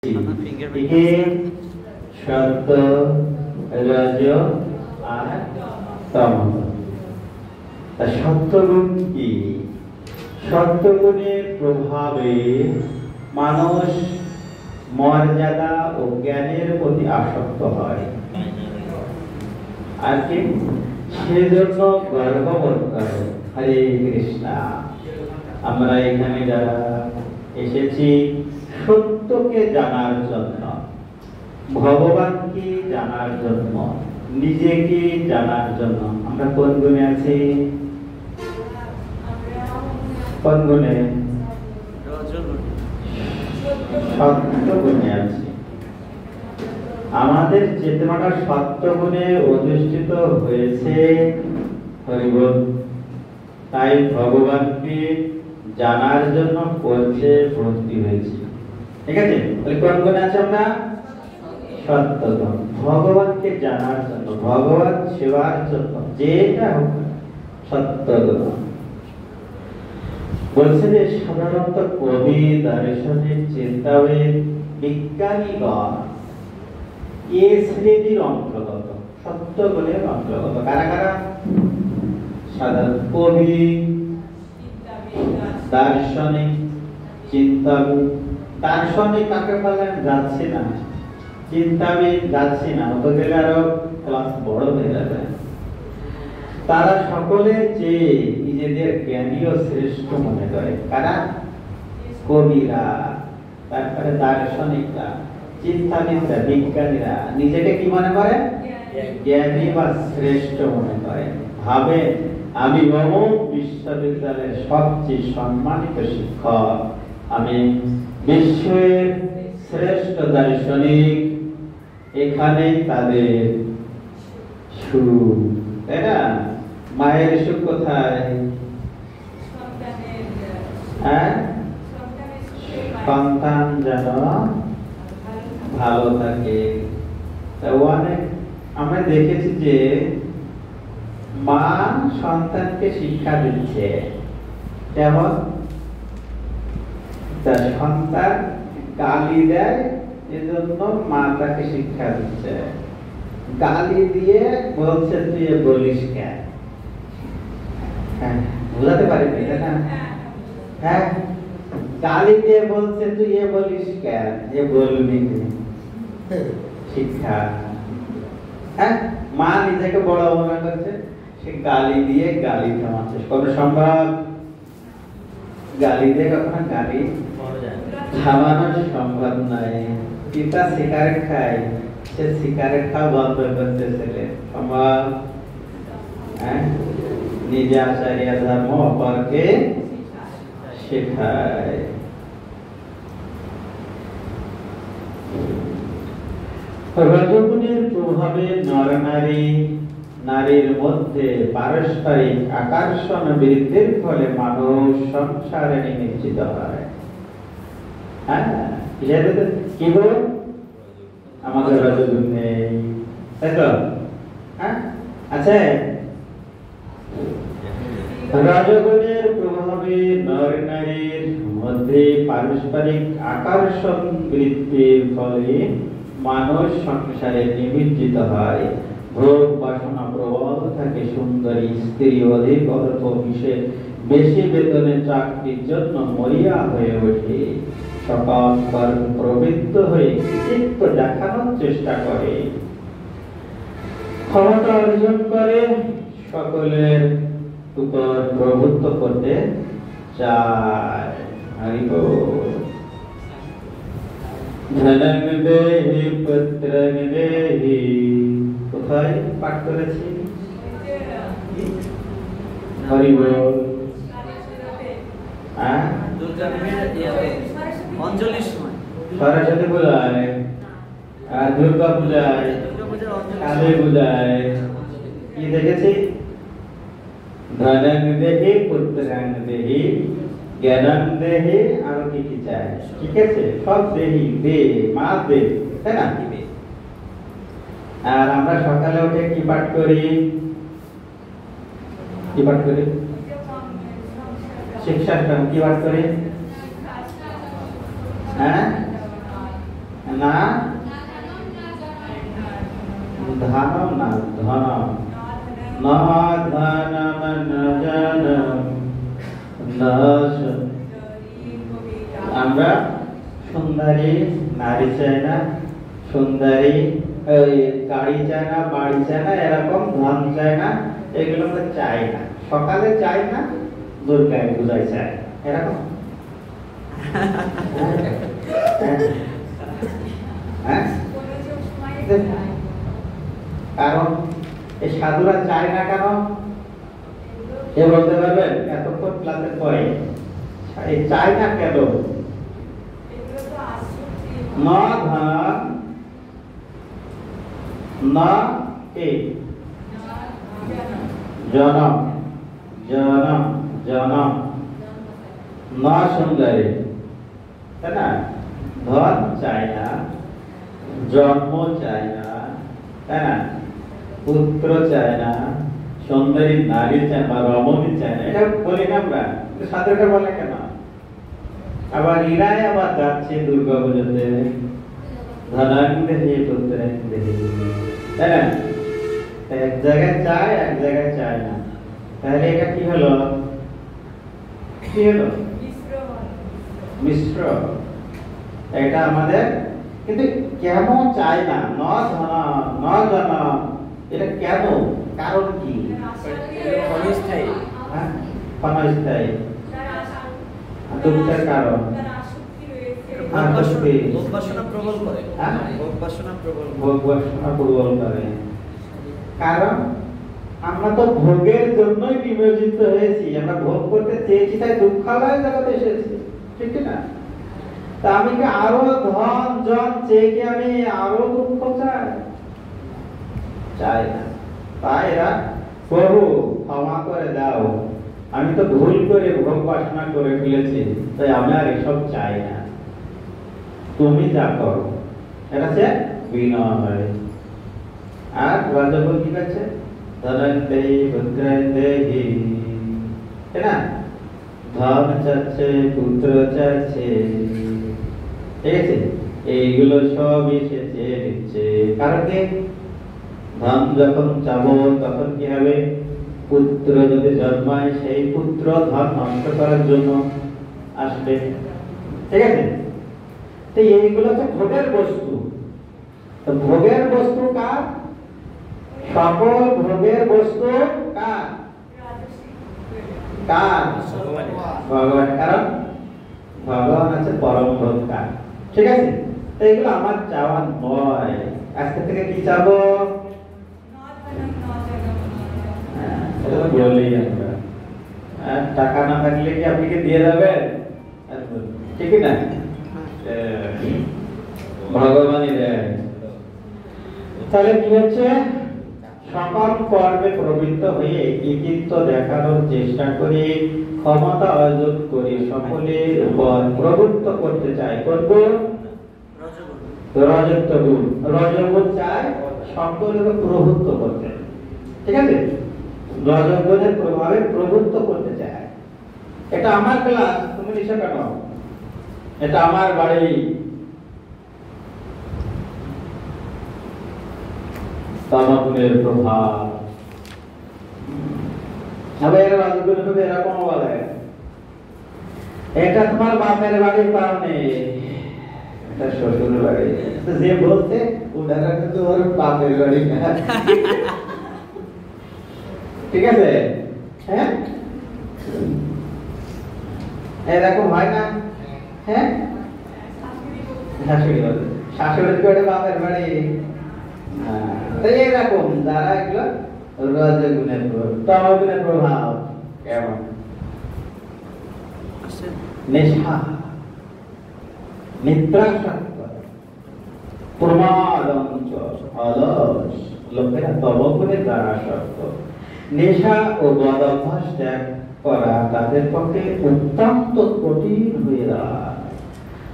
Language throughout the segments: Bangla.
একে সত্য, রজ আর তমস। সত্যগুণ কি? সত্যগুণের প্রভাবে মানুষ মর্যাদা ও জ্ঞানের প্রতি আসক্ত হয়, আর কি সেজন্য গর্ববোধ করে। হরে কৃষ্ণা। আমরা এখানে যারা এসেছি সত্যকে জানার জন্য, ভগবানকে জানার জন্য, নিজেকে জানার জন্য। আমরা কোন গুণে আছি? কোন গুণে? সত্য গুণে আছি। আমাদের চেতনাটা সত্য গুণে অধিষ্ঠিত হয়েছে। হরিবল। তাই ভগবানকে জানার জন্য করছে ভক্তি হয়েছে। ঠিক আছে? তাহলে কোন গুণে আছে আমরা? সত্য গুণ। ভগবানকে জানার জন্য, ভগবান সেবার জন্য, যেটা হোক সত্য গুণ। বলছে যে সাধারণত কবি, দার্শনিক, চিন্তাবিদ, বিজ্ঞানীগণ এ শ্রেণীর অন্তর্গত, সত্য গুণের অন্তর্গত। কারা কারা? সাধারণ কবি, দার্শনিক, চিন্তাবিদ। দার্শনিক কাকে বলেন? যাচ্ছে না। চিন্তাবিদ যাচ্ছে না, হতে গেলে আরো ক্লাস বড় হয়ে যাবে। তারা সকলের চেয়ে নিজেদের জ্ঞানী ও শ্রেষ্ঠ মনে করে। কারা? কবিরা, তারপরে দার্শনিকরা, চিন্তাবিদরা, বিজ্ঞানীরা নিজেকে কি মনে করে? জ্ঞানী বা শ্রেষ্ঠ মনে করে। ভাবে আমি অমুক বিশ্ববিদ্যালয়ের সবচেয়ে সম্মানিত শিক্ষক, আমি বিশ্বের শ্রেষ্ঠ দার্শনিক, এখানেই তাদের সুখ। তাই না? মায়ের সুখ কোথায়? সন্তান যেন ভালো থাকে। অনেক আমরা দেখেছি যে মা সন্তানকে শিক্ষা দিচ্ছে, যেমন তার সন্তান গালি দেয়, এজন্য মা তাকে শিক্ষা দিচ্ছে। গালি দিয়ে বলছে তুই এ বলিস কেন? বুঝাতে পারিনি, তাই না? হ্যাঁ, গালি দিয়ে বলছে তুই এ বলিস কেন, এ বলবি শিক্ষা। হ্যাঁ, মা নিজেকে বড় মনে করছে, সে গালি দিয়ে গালি থামাচ্ছে। কবে সম্ভব? গালি দিয়ে কখনো গালি থামানো সম্ভব নয়। পিতা সিগারেট খায়, সে সিগারেট খাওয়া বন্ধ করতে ছেলে সম্ভব? নিজে আচার্য ধর্ম অপরকে শেখায়। রজগুণের প্রভাবে নরনারী নারীর মধ্যে পারস্পরিক আকর্ষণ বৃদ্ধির ফলে মানুষ সংসারে নিমজ্জিত হয়। হ্যাঁ, কি বল? আমাদের রজগুণ নেই, তাই তো? হ্যাঁ, আচ্ছা, রজগুণের প্রভাবে নর-নারীর মধ্যে পারস্পরিক আকর্ষণ বৃদ্ধির ফলে মানুষ সংসারে নিমজ্জিত হয়। ভোগ বাসনা প্রবল থাকে, সুন্দরী স্ত্রী অধিক অল্প বিষয়ে বেশি বেতনে চাকরির জন্য মরিয়া হয়ে ওঠে। সকল কর্ম প্রবৃত্ত হয়ে কৃতিত্ব দেখানোর চেষ্টা করে, ক্ষমতা অর্জন করে, সকলের উপর প্রভুত্ব করতে চায়। ধনং দেহি পুত্রং দেহি, কোথায় পাঠ করেছি? হরি বল। সরস্বতী পূজায়, দুর্গা পূজায়, কালী পূজায় কি দেখেছি? ধনং দেহি পুত্রং দেহি জ্ঞানং দেহি, আর কি কি চাই? ঠিক আছে, সব দেহি, দে মা দে, তাই না? আর আমরা সকালে উঠে কি পাঠ করি? কি পাঠ করি? শিক্ষাশ্রম। কি পাঠ করি? হ্যাঁ, না ধানম না ধনম না ধানম না জানম না আমরা সুন্দরী নারী চাই না, সুন্দরী গাড়ি চাই না, বাড়ি চাই না, এরকম ধন চাই না, এগুলো আমরা চাই না। সকালে চাই না, দুর্গায় পূজায় চাই, এরকম কারণ এই সাধুরা চায় না কেন এ বলতে পারবেন? এতক্ষণ ক্লাসের পরে এই চায় না কেন? না ধান না কি জনম জনম জনম না সুন্দরী, তাই না? ধন চাই না, জন্ম চাই না, তাই না? পুত্র চাই না, সুন্দরী নারী চাই না, রমণী চাই না, এটা বলি না আমরা। সাধুটা বলে কেন? আবার ইরাই আবার যাচ্ছে দুর্গা পুজোতে ধনান্দেহি পুত্রেন্দেহি, তাই না? এক জায়গায় চায়, এক জায়গায় চায় না, তাহলে এটা কি হলো? কি হলো? মিশ্র। এটা আমাদের কিন্তু কেন চায় না? ন ধন ন জন, এটা কেন? কারণ কি? ক্ষণস্থায়ী, ক্ষণস্থায়ী দুঃখের কারণ। কারণ আমরা তো ভোগের জন্যই বিবেচিত হয়েছি, আমরা ভোগ করতে চেয়েছি, তাই দুঃখালয় জগতে এসেছি, ঠিক না? তা আমি কি আরো ধন জন চেয়ে কি আমি আরো দুঃখ চাই? চাই না। তাই এরা প্রভু ক্ষমা করে দাও, আমি তো ভুল করে ভোগ বাসনা করে ফেলেছি, তাই আমি আর এসব চাই না, তুমি যা করো। এটা সে বিনয়। আর রাজা কি করছে? ধনন্দেহি পুত্রেন্দেহি, তাই না? ধন চাচ্ছে, পুত্র চাচ্ছে, ঠিক আছে? এইগুলো সবই সে চেয়ে দিচ্ছে। কারণ কি? ধন যখন চাবো তখন কি হবে? পুত্র যদি জন্মায়, সেই পুত্র ধন নষ্ট করার জন্য আসবে, ঠিক আছে? তো এইগুলো হচ্ছে ভোগের বস্তু। তো ভোগের বস্তু কার? সকল ভোগের বস্তু কার? কার? ভগবান। কারণ ভগবান আছে পরম ভোক্তা, ঠিক আছে? তো এগুলো আমার চাওয়া নয়। আজকে থেকে কি চাবো? বলি আমরা টাকা না থাকলে কি আপনি কি দিয়ে যাবেন? ঠিক না? ভগবানই দেয়। তাহলে কি হচ্ছে? সকল কর্মে প্রবৃত্ত হয়ে কৃতিত্ব দেখানোর চেষ্টা করি, ক্ষমতা অর্জন করি, সকলের উপর প্রভুত্ব করতে চাই। করব রজত গুণ, রজগুণ চাই সকলের প্রভুত্ব করতে, ঠিক আছে? রজগুণের প্রভাবে প্রভুত্ব করতে চায়। এটা আমার ক্লাস, তুমি নিশা কেন? এটা আমার বাড়ি, তামাগুণের প্রভাব। আবার রজগুণ হবে এরকম বলে, এটা তোমার বাপের বাড়ির কারণে, এটা শ্বশুরের বাড়ি। যে বলতে ওনারা কিন্তু ওর বাপের বাড়ি না, ঠিক আছে? হ্যাঁ, এরকম হয় না? হ্যাঁ, শাশুড়ি বলে, শাশুড়ির বাড়ি বাপের বাড়ি। তো এরকম যারা এগুলো রজগুণের প্রভাব, তমগুণের প্রভাব কেমন? নেশা, নিদ্রাসক্ত, প্রমাদঞ্চ, অলস লোকেরা তমগুণের দ্বারা আসক্ত। নেশা ও বদ অভ্যাস ত্যাগ করা তাদের পক্ষে অত্যন্ত কঠিন হয়ে দাঁড়ায়।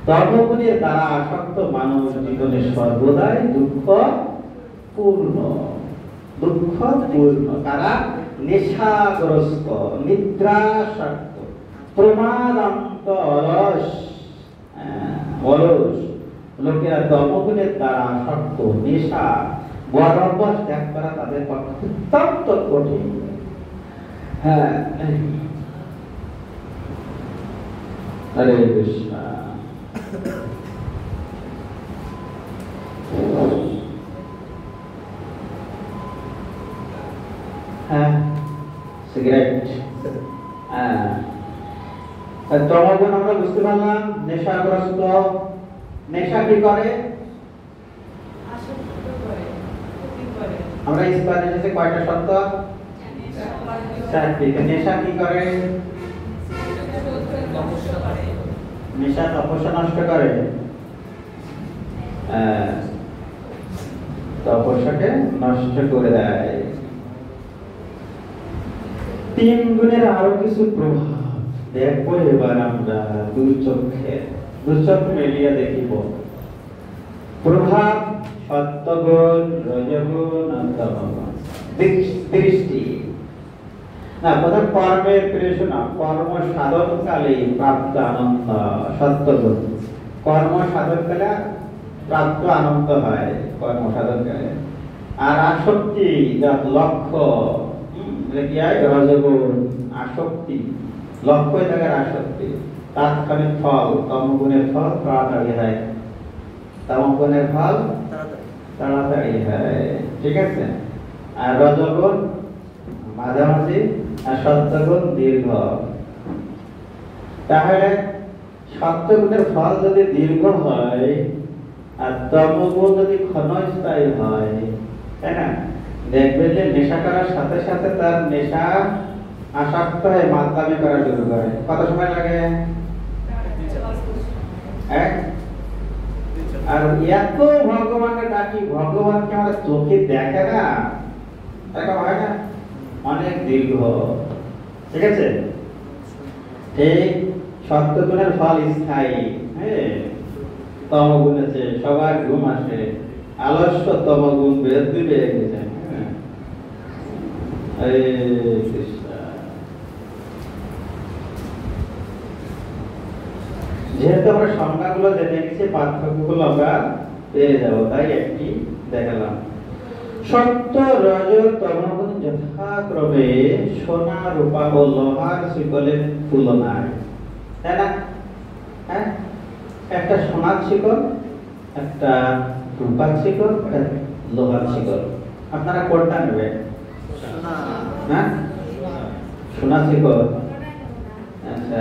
তমগুণের দ্বারা আসক্ত মানব জীবনে সর্বদাই দুঃখ পূর্ণ, দুঃখ পূর্ণ। তারা নেশাগ্রস্ত, নিদ্রাসক্ত, প্রমাদান্ত, অলস, অলস লোকেরা তমগুণের দ্বারা আসক্ত, নেশা বদ অভ্যাস ত্যাগ করা তাদের পক্ষে অত্যন্ত কঠিন। হ্যাঁ, হরে কৃষ্ণ। হ্যাঁ, সিগারেট। হ্যাঁ, তমগুণ আমরা বুঝতে পারলাম নেশাগ্রস্ত। নেশা কি করে? আমরা ইস্পাতে এসেছে কয়টা শব্দ? চারটি। নেশা কি করে? নেশা তপস্যা নষ্ট করে, তপস্যাকে নষ্ট করে দেয়। তিন গুণের আরো কিছু প্রভাব দেখবো এবার আমরা দুচক্ষু মেলিয়া দেখিব। প্রভাব সত্যগুণ, রজগুণ আর তমগুণ। দৃষ্টি না, প্রথম কর্মের প্রেরণা, কর্ম সাধনকালে প্রাপ্ত আনন্দ সত্যগুণ। কর্ম সাধনকালে প্রাপ্ত আনন্দ হয় কর্ম সাধনকালে। আর আসক্তি যার লক্ষ্য, কি হয়? রজগুণ, আসক্তি, লক্ষ্য জায়গার আসক্তি। তাৎক্ষণিক ফল, তমগুণের ফল তাড়াতাড়ি হয়, তমগুণের ফল তাড়াতাড়ি হয়। ঠিক আছে? আর রজগুণ মাঝামাঝি, আর সত্যগুণ দীর্ঘ। তাহলে সত্যগুণের ফল যদি দীর্ঘ হয় আর তমগুণ যদি ক্ষণস্থায়ী হয়, তাই না? দেখবেন যে নেশা করার সাথে সাথে তার নেশা আসক্ত হয়ে মাতলামি করা শুরু করে। কত সময় লাগে? আর এত ভগবানকে ডাকি, ভগবানকে আমরা চোখে দেখে না, এরকম হয় না? অনেক দীর্ঘ। ঠিক আছে? ঠিক সত্যগুণের ফল স্থায়ী। হ্যাঁ, তমগুণ আছে, সবার ঘুম আসে, আলস্য তমগুণ বৃদ্ধি পেয়ে গেছে। হরে কৃষ্ণ। যেহেতু আমরা সংজ্ঞাগুলো জেনে গেছি, পার্থক্যগুলো আমরা পেয়ে যাবো, তাই একটি দেখালাম। সত্য, রজ, তমগুণ যথাক্রমে সোনা, রূপা ও লোহার শিকলের তুলনায়, তাই না? হ্যাঁ, একটা সোনার শিকল, একটা রূপার শিকল, লোহার শিকল। আপনারা কোনটা নেবেন? হ্যাঁ, সোনার শিকল। আচ্ছা,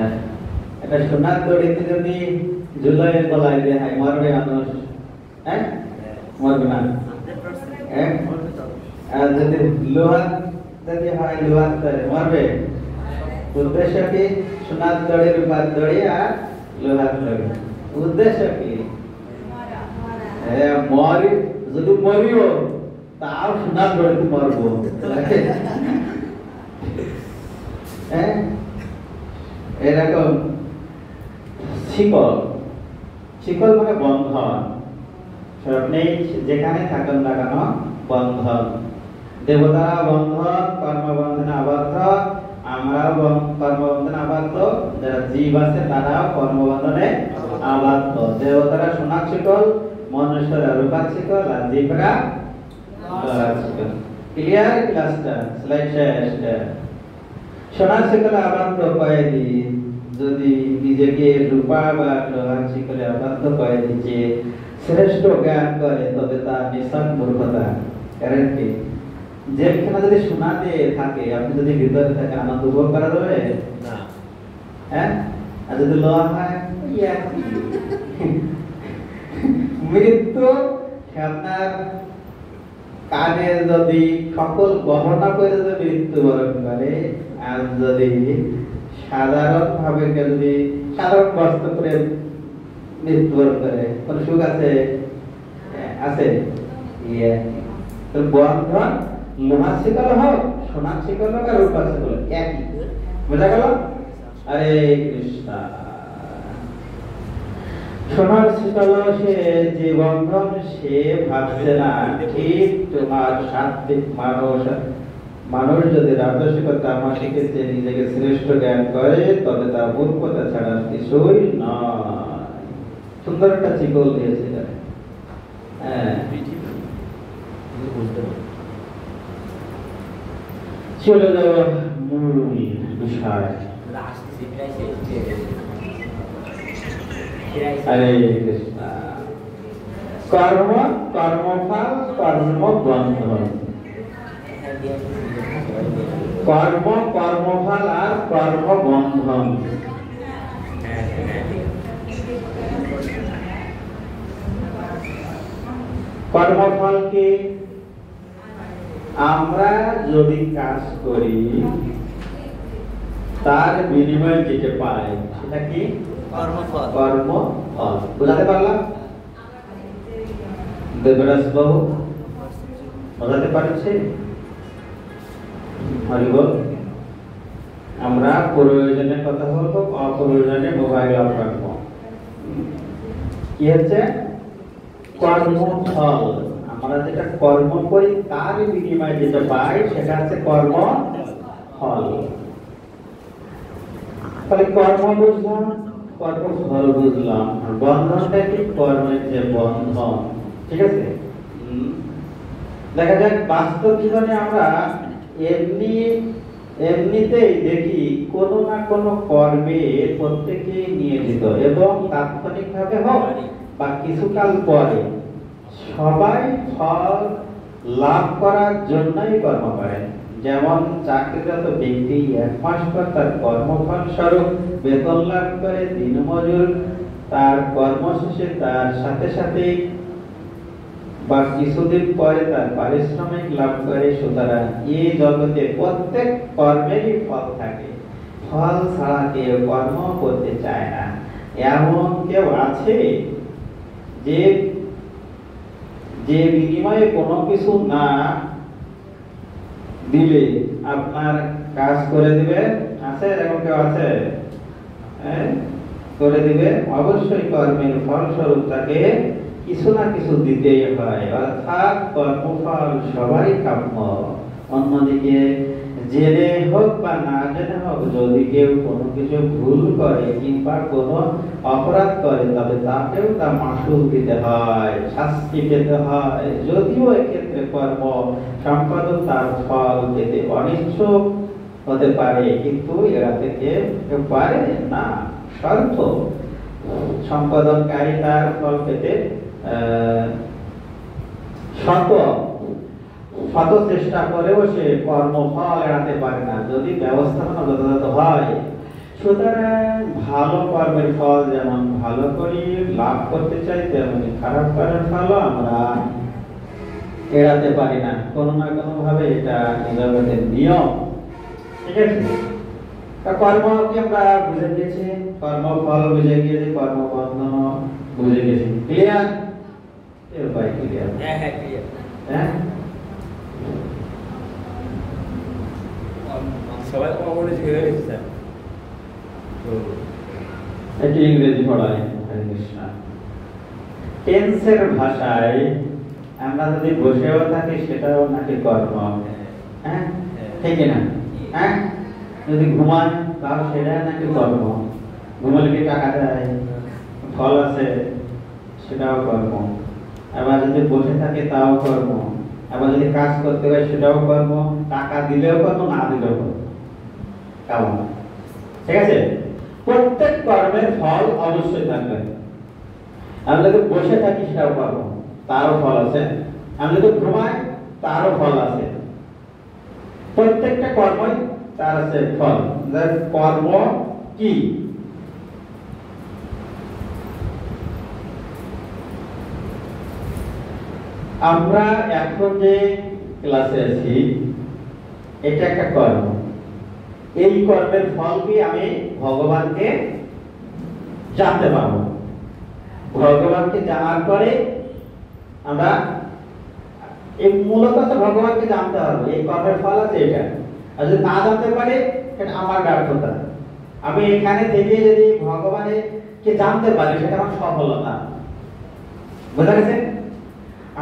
একটা সোনার দড়িতে যদি ঝুলায় গলায় দেয়, মরবে মানুষ? হ্যাঁ, মরবে না। আর যদি লোহার যদি হয়, লোহার মরবে। উদ্দেশ্য কি? সোনার দড়ি, রূপার দড়ি আর লোহার দড়ি। উদ্দেশ্য কি? মরি, যদি মরিও তাও সোনার দড়িতে মরবো। এরকম শিকল। শিকল মানে বন্ধন। আপনি যেখানে থাকেন না কেন, বন্ধন। দেবতারা বন্ধন, কর্মবন্ধনে আবদ্ধ, আমরাও কর্মবন্ধনে আবদ্ধ, যারা জীব আছে তারাও কর্মবন্ধনে আবদ্ধ। দেবতারা সোনার শিকল, মনুষ্যরা রূপার শিকল, আর জীবরা লোহার শিকল। ক্লিয়ার? ক্লাসটা স্লাইড শেষ। সোনার শিকলে আবদ্ধ কয়েদি যদি নিজেকে রূপা বা লোহার শিকলে আবদ্ধ কয়েদি যে শ্রেষ্ঠ জ্ঞান করে, তবে তার নিঃসন মূর্খতা। কারণ কি? যেখানে যদি সোনা দিয়ে থাকে, আপনি যদি ভিতরে থাকে, আনন্দ উপভোগ করা যাবে না। হ্যাঁ, আর যদি লোহা হয়, মৃত্যু আপনার কানে যদি সকল গহনা করে যদি মৃত্যুবরণ করে, আর যদি সাধারণ ভাবে যদি সাধারণ বস্ত্র করে মৃত্যুবরণ করে, কোন সুখ আছে? আছে? বন্ধন লোহার শিকল হোক, সোনার শিকল হোক, আর রূপার শিকল একই। বোঝা গেল? হরে কৃষ্ণ। সোনার শিকল সে যে বন্ধন, সে ভাবছে না। ঠিক তোমার সাত্বিক মানুষ যদি রাজস্বিক তামাশিকে যে নিজেকে শ্রেষ্ঠ জ্ঞান করে, তবে তার মূর্খতা ছাড়া কিছুই নয়। সুন্দর একটা শিকল দিয়েছে। চলে যাব মূল বিষয়। হরে কৃষ্ণ। কর্ম, কর্মফল, কর্মবন্ধন। কর্ম, কর্মফল আর কর্মবন্ধন। কর্মফল কি? আমরা যদি কাজ করি তার বিনিময়ে যেটা পাই সেটা কি? কর্মফল। কর্মফল বুঝাতে পারলাম? দেবরাজ বাবু বুঝাতে পারছে? হরিবল। আমরা প্রয়োজনের কথা বলবো, অপ্রয়োজনে মোবাইল অফ রাখবো। কি হচ্ছে? কর্মফল। আমরা যেটা কর্ম করি তার বিনিময়ে যেটা পাই সেটা হচ্ছে কর্মফল। তাহলে কর্ম বুঝলাম, কর্মফল বুঝলাম। বন্ধনটা কি? কর্মের যে বন্ধন। ঠিক আছে? দেখা যাক বাস্তব জীবনে আমরা এমনিতেই দেখি কোনো না কোনো কর্মে প্রত্যেকেই নিয়োজিত, এবং তাৎক্ষণিকভাবে হোক বা কিছুকাল পরে সবাই ফল লাভ করার জন্যই কর্ম করে। যেমন চাকরিরত ব্যক্তি 1 মাস পর তার কর্মফল স্বরূপ বেতন লাভ করে, দিনমজুর তার কর্ম শেষে তার সাথে সাথে বা কিছুদিন পরে তার পারিশ্রমিক লাভ করে। সুতরাং এই জগতে প্রত্যেক কর্মেরই ফল থাকে। ফল ছাড়া কেউ কর্ম করতে চায় না। এমন কেউ আছে যে বিনিময়ে কোনো কিছু না দিলে আপনার কাজ করে দিবে? আছে এরকম কেউ? আছে? করে দিবে। অবশ্যই কর্মের ফলস্বরূপ তাকে কিছু না কিছু দিতেই হয়, অর্থাৎ কর্মফল সবাই কাম্য। অন্যদিকে জেনে হোক বা না জেনে হোক, যদি কেউ কোনো কিছু ভুল করে কিংবা কোনো অপরাধ করে তবে তাকেও তা মাসুল দিতে হয়, শাস্তি পেতে হয়। যদিও এক্ষেত্রে কর্ম সম্পাদক তার ফল পেতে অনিচ্ছুক হতে পারে, কিন্তু এড়াতে কেউ পারে না। শর্ত সম্পাদনকারী তার ফল পেতে শত চেষ্টা করেও সে কর্মফল এড়াতে পারে না, যদি ব্যবস্থাপনা যথাযথ হয়। সুতরাং ভালো কর্মের ফল যেমন ভালো করি লাভ করতে চাই, তেমনি খারাপ কর্মের ফল আমরা এড়াতে পারি না। কোনো না কোনো ভাবে এটা জগতের নিয়ম। ঠিক আছে? কর্মকে আমরা বুঝে গেছি, কর্মফল বুঝে গিয়েছি, কর্মবন্ধন বুঝে গেছি। ক্লিয়ার? এর ভাই ক্লিয়ার? হ্যাঁ ক্লিয়ার। হ্যাঁ সবাই কমনে শিখে গেছে স্যার। এটি ইংরেজি পড়ায়। হরে কৃষ্ণ। টেন্সের ভাষায় আমরা যদি বসেও থাকি সেটাও নাকি কর্ম। হ্যাঁ ঠিক না? হ্যাঁ যদি ঘুমাই তাও সেটা নাকি কর্ম। ঘুমালে কি টাকা দেয়? ফল আছে, সেটাও কর্ম। আবার যদি বসে থাকে তাও কর্ম। আবার যদি কাজ করতে হয় সেটাও কর্ম। টাকা দিলেও কর্ম, না দিলেও কর্ম। কেমন? ঠিক আছে? প্রত্যেক কর্মের ফল অবশ্যই থাকবে। আমরা যদি বসে থাকি সেটাও কর্ম, তারও ফল আছে। আমরা যদি ঘুমাই তারও ফল আছে। প্রত্যেকটা কর্মই তার আছে ফল। কর্ম কি? আমরা এখন যে ক্লাসে আছি এটা একটা কর্ম। এই কর্মের ফল কি? আমি ভগবানকে জানতে পারবো। ভগবানকে জানার পরে আমরা মূলত ভগবানকে জানতে পারবো। এই কর্মের ফল আছে এটা। আর যদি না জানতে পারি সেটা আমার ব্যর্থতা। আমি এখানে থেকে যদি ভগবানকে জানতে পারি সেটা আমার সফলতা। বুঝা গেছে?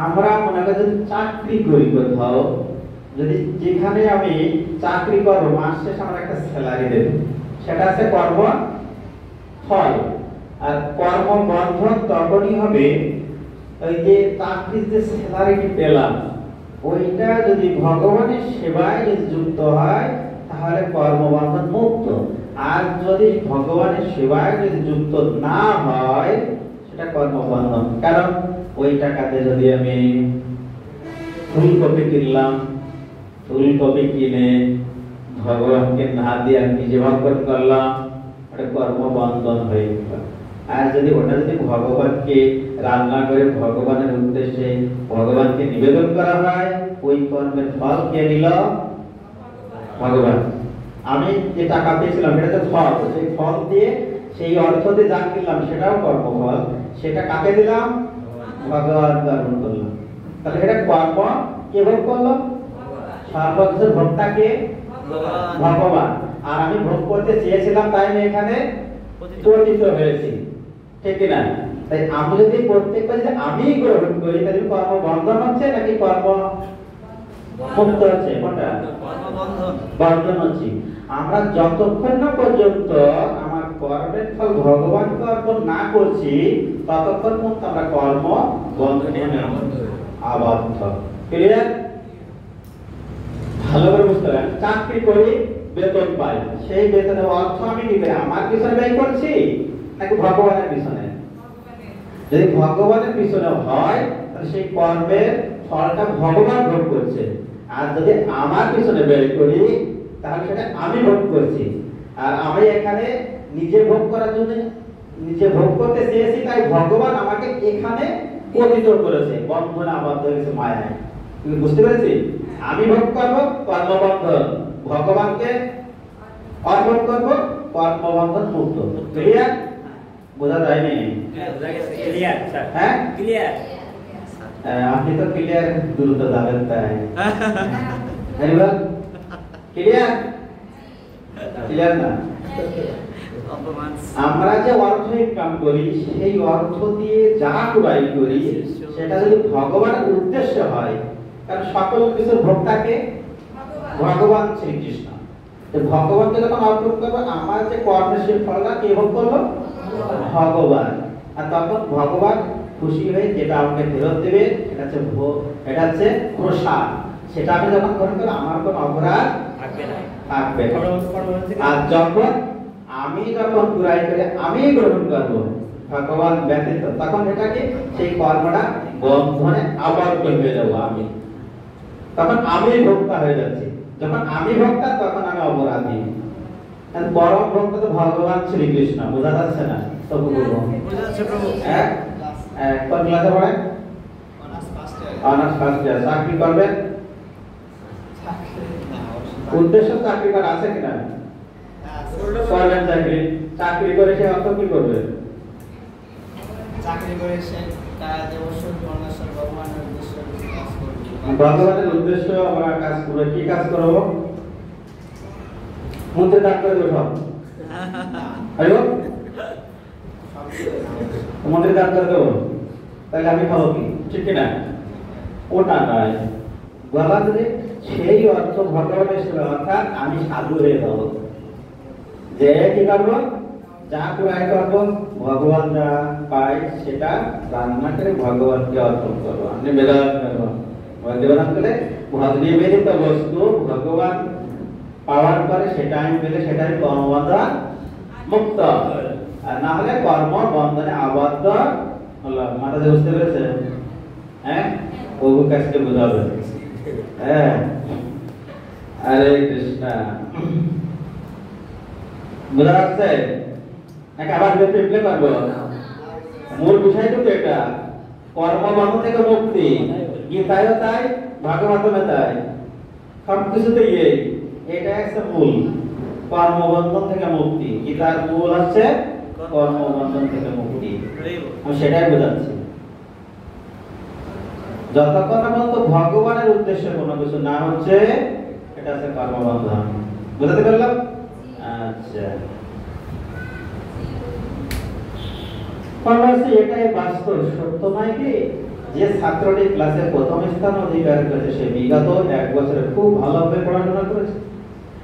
আমরা মনে করি যদি চাকরি করি কোথাও, যদি যেখানে আমি চাকরি করবো মাস শেষে আমার একটা স্যালারি দেবে, সেটা আছে কর্ম ফল। আর কর্ম বন্ধন তখনই হবে ওই যে চাকরির যে স্যালারিটি পেলাম ওইটা যদি ভগবানের সেবায় যদি যুক্ত হয় তাহলে কর্মবন্ধন মুক্ত। আর যদি ভগবানের সেবায় যদি যুক্ত না হয় সেটা কর্মবন্ধন। কারণ ওই টাকাতে যদি আমি ফুলকপি কিনলাম, ফুলকপি কিনে ভগবানকে না দিয়ে আমি নিজে ভক্ষণ করলাম, ওটা কর্মবন্ধন হয়ে গেল। আর যদি ওটা যদি ভগবানকে রান্না করে ভগবানের উদ্দেশ্যে ভগবানকে নিবেদন করা হয়, ওই কর্মের ফল কে নিল? ভগবান। আমি যে টাকা পেয়েছিলাম সেটা তো ফল, সেই ফল দিয়ে সেই অর্থ দিয়ে যা কিনলাম সেটাও কর্মফল, সেটা কাকে দিলাম? ভগবান অর্পণ করলাম। তাহলে এটা কর্ম কে ভোগ করলো? সর্বশেষ ভোক্তা কে? ভগবান। আর আমি ভোগ করতে চেয়েছিলাম তাই আমি এখানে পতিত হয়েছি, ঠিক কি না? তাই আমি যদি প্রত্যেকটা যদি আমি গ্রহণ করি তাহলে কর্ম বন্ধন হচ্ছে নাকি কর্ম মুক্ত হচ্ছে? কোনটা? বন্ধন হচ্ছে। আমরা যতক্ষণ না পর্যন্ত আমার কর্মের ফল ভগবানকে অর্পণ না করছি ততক্ষণ পর্যন্ত আমরা কর্ম বন্ধনে আবদ্ধ। ক্লিয়ার? ভালো করে বুঝতে হবে। চাকরি করি, বেতন পাই, সেই বেতনের অর্থ আমি কি করে আমার পিছনে ব্যয় করছি নাকি ভগবানের পিছনে? যদি ভগবানের পিছনে হয় তাহলে সেই কর্মের ফলটা ভগবান ভোগ করছে। আর যদি আমার পিছনে ব্যয় করি তাহলে সেটা আমি ভোগ করছি। আর আমি এখানে নিজে ভোগ করার জন্য নিজে ভোগ করতে চেয়েছি, তাই ভগবান আমাকে এখানে পতিত করেছে, বন্ধনে আবদ্ধ হয়েছে মায়ায়। তুমি বুঝতে পেরেছি? আমি ভোগ করব কর্মবন্ধন, ভগবানকে অর্পণ করব কর্মবন্ধন মুক্ত। ক্লিয়ার? বোঝা যায়নি? Clear sir. হ্যাঁ ক্লিয়ার। আপনি তো ক্লিয়ার দ্রুত যাবেন তাই। Anyway clear? ক্লিয়ার না? আমরা যে অর্থ ইনকাম করি সেই অর্থ দিয়ে যা ক্রয় করি সেটা যদি ভগবানের উদ্দেশ্য হয়, কারণ সকল কিছুর ভোক্তাকে ভগবান শ্রীকৃষ্ণ। ভগবানকে যখন অর্পণ করবো আমার যে কর্মের সেই ফলটা কে ভোগ করলো? ভগবান। আর তখন ভগবান খুশি হয়ে যেটা আমাকে ফেরত দেবে এটা হচ্ছে প্রসাদ। সেটা আমি যখন গ্রহণ করবো আমার কোনো অপরাধ থাকবে না। আর যখন আমি যখন ক্রয় করে আমি গ্রহণ করবো ভগবান ব্যতীত, তখন এটাকে সেই কর্মটা বন্ধনে আবদ্ধ হয়ে যাবো আমি। তখন আমি ভোক্তা হয়ে যাচ্ছি। যখন আমি ভোক্তা তখন আমি অপরাধী। পরম ভক্ত তো ভগবান শ্রীকৃষ্ণ। বোঝা যাচ্ছে না? তবু বলবো কোন ক্লাসে পড়েন? Honours first year. চাকরি করবেন? উদ্দেশ্য চাকরি করা আছে কিনা? করবেন চাকরি। চাকরি করে সে অর্থ কি করবে? চাকরি করে সে কাজ অবশ্যই ভগবানের উদ্দেশ্য কাজ করবে। ভগবানের উদ্দেশ্য আমরা কাজ করে কি কাজ করব? মন্ত্রে দান করে দেবো সব। আরে মন্ত্রে দান করে দেবো, তাহলে আমি খাবো কি? ঠিক কিনা? ওটা নয়। বলা যদি সেই অর্থ ভগবানের সেবা, অর্থাৎ আমি সাধু হয়ে যাবো, যে কি করবো? যা ক্রয় করবো ভগবান যা পায় সেটা রান্না করে ভগবানকে অর্পণ করবো, আমি নিবেদন করবো। নিবেদন করে নিবেদিত বস্তু ভগবান পাওয়ার পরে সেটা আমি পেলে সেটা আমি কর্মবন্ধন মুক্ত, আর না হলে কর্ম বন্ধনে আবদ্ধ হলো। মাথাতে বুঝতে পেরেছে? হ্যাঁ, প্রভু কাছে বুঝাবে। হ্যাঁ, হরে কৃষ্ণ। বোঝা যাচ্ছে নাকি আবার রিপ্লে করবো? মূল বিষয় তো এটা, কর্মবন্ধন থেকে মুক্তি। গীতায়ও তাই, ভাগবতমে তাই, সবকিছুতেই এটা একটা মূল, কর্মবন্ধন থেকে মুক্তি। গীতার মূল হচ্ছে কর্মবন্ধন থেকে মুক্তি। আমি সেটাই বোঝাচ্ছি। যতক্ষণ পর্যন্ত ভগবানের উদ্দেশ্যে কোনো কিছু না হচ্ছে এটা হচ্ছে কর্মবন্ধন। বুঝতে পারলাম? আচ্ছা, এটাই বাস্তব সত্য নয় কি? যে ছাত্রটি ক্লাসে প্রথম স্থান অধিকার করেছে সে বিগত এক বছরে খুব ভালোভাবে পড়াশোনা করেছে,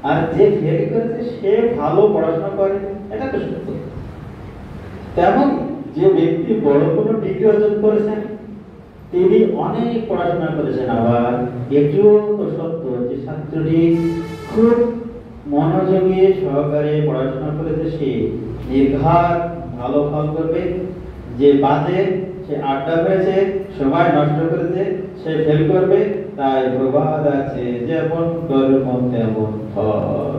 আর যে ফেল করেছে সে ভালো পড়াশোনা করে, এটা তো সত্য। তেমন যে ব্যক্তি বড় কোনো ডিগ্রি অর্জন করেছেন তিনি অনেক পড়াশোনা করেছেন। আবার এটিও তো সত্য যে ছাত্রটি খুব মনোযোগী সহকারে পড়াশোনা করেছে, সে নির্ঘাত ভালো ফল করবে। যে বাজে, সে আড্ডা করেছে, সময় নষ্ট করেছে, সে ফেল করবে। তাই প্রবাদ আছে, যেমন কর্ম তেমন ফল।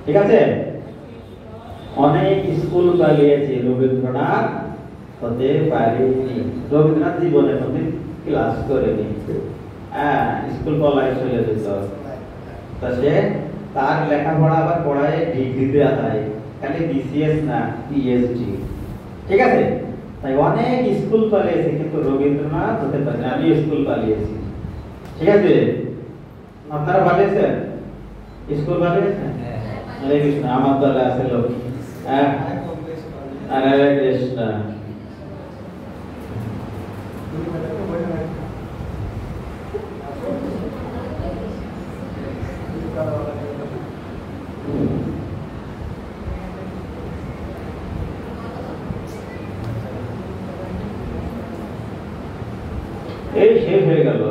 ঠিক আছে? অনেক স্কুল পালিয়েছে, রবীন্দ্রনাথ হতে পারেনি। রবীন্দ্রনাথ জীবনে কোনদিন ক্লাস করেনি, স্কুল পলায় চলে যেত। তা সে তার লেখাপড়া আবার পড়ায় ডিগ্রি দেওয়া হয়, খালি বিসিএস না, পিএইচডি। ঠিক আছে? তাই অনেক স্কুল পালিয়েছে, কিন্তু রবীন্দ্রনাথ হতে পারেনি। আমি স্কুল পালিয়েছি। ঠিক আছে? আপনারা পালিয়েছেন? স্কুল পালিয়েছেন? হরে কৃষ্ণ। আমার দলে আছে লোক। হরে কৃষ্ণ। এই শেষ হয়ে গেল।